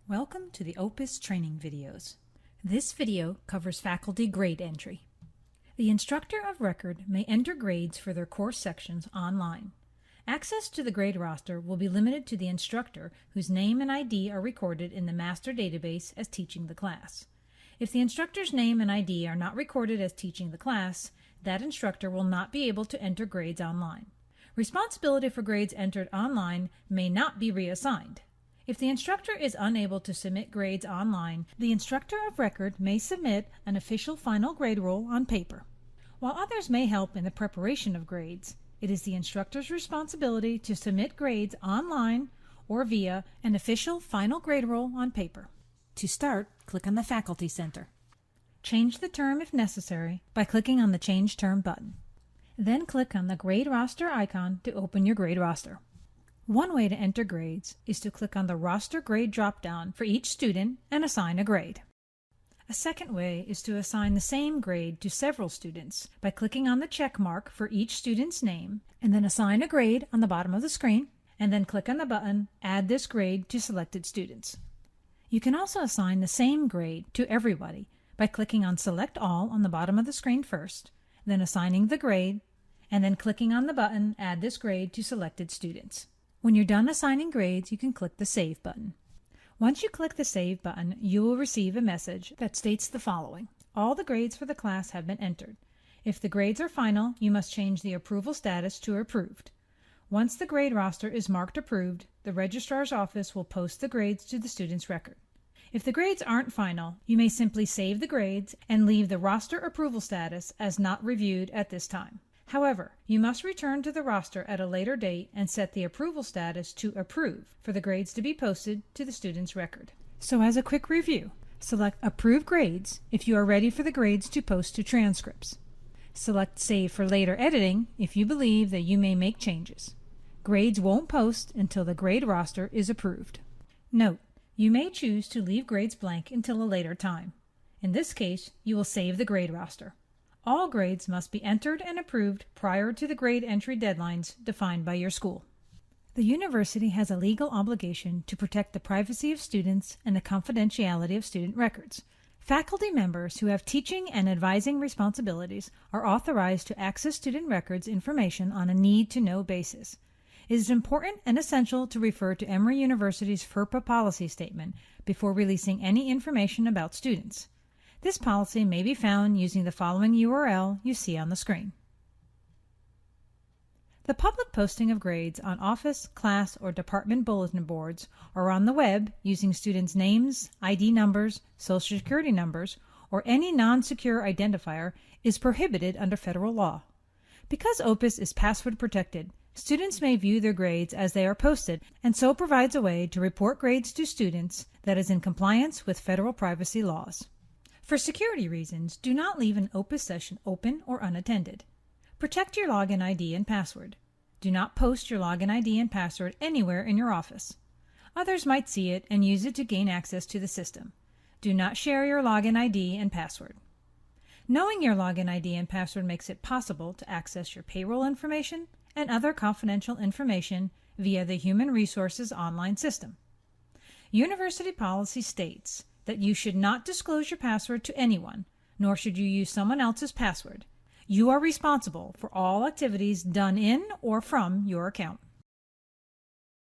Welcome to the Opus training videos. This video covers faculty grade entry. The instructor of record may enter grades for their course sections online. Access to the grade roster will be limited to the instructor whose name and ID are recorded in the master database as teaching the class. If the instructor's name and ID are not recorded as teaching the class, that instructor will not be able to enter grades online. Responsibility for grades entered online may not be reassigned. If the instructor is unable to submit grades online, the instructor of record may submit an official final grade roll on paper. While others may help in the preparation of grades, it is the instructor's responsibility to submit grades online or via an official final grade roll on paper. To start, click on the Faculty Center. Change the term if necessary by clicking on the Change Term button. Then click on the grade roster icon to open your grade roster. One way to enter grades is to click on the roster grade drop-down for each student and assign a grade. A second way is to assign the same grade to several students by clicking on the check mark for each student's name and then assign a grade on the bottom of the screen and then click on the button Add this grade to selected students. You can also assign the same grade to everybody by clicking on Select All on the bottom of the screen first, then assigning the grade, and then clicking on the button Add this grade to selected students. When you're done assigning grades, you can click the Save button. Once you click the Save button, you will receive a message that states the following. All the grades for the class have been entered. If the grades are final, you must change the approval status to Approved. Once the grade roster is marked Approved, the Registrar's office will post the grades to the student's record. If the grades aren't final, you may simply save the grades and leave the roster approval status as not reviewed at this time. However, you must return to the roster at a later date and set the approval status to Approve for the grades to be posted to the student's record. So as a quick review, select Approve Grades if you are ready for the grades to post to transcripts. Select Save for later editing if you believe that you may make changes. Grades won't post until the grade roster is approved. Note, you may choose to leave grades blank until a later time. In this case, you will save the grade roster. All grades must be entered and approved prior to the grade entry deadlines defined by your school. The university has a legal obligation to protect the privacy of students and the confidentiality of student records. Faculty members who have teaching and advising responsibilities are authorized to access student records information on a need-to-know basis. It is important and essential to refer to Emory University's FERPA policy statement before releasing any information about students. This policy may be found using the following URL you see on the screen. The public posting of grades on office, class, or department bulletin boards or on the web using students' names, ID numbers, social security numbers, or any non-secure identifier is prohibited under federal law. Because Opus is password protected, students may view their grades as they are posted and so provides a way to report grades to students that is in compliance with federal privacy laws. For security reasons, do not leave an Opus session open or unattended. Protect your login ID and password. Do not post your login ID and password anywhere in your office. Others might see it and use it to gain access to the system. Do not share your login ID and password. Knowing your login ID and password makes it possible to access your payroll information and other confidential information via the Human Resources online system. University policy states that you should not disclose your password to anyone, nor should you use someone else's password. You are responsible for all activities done in or from your account.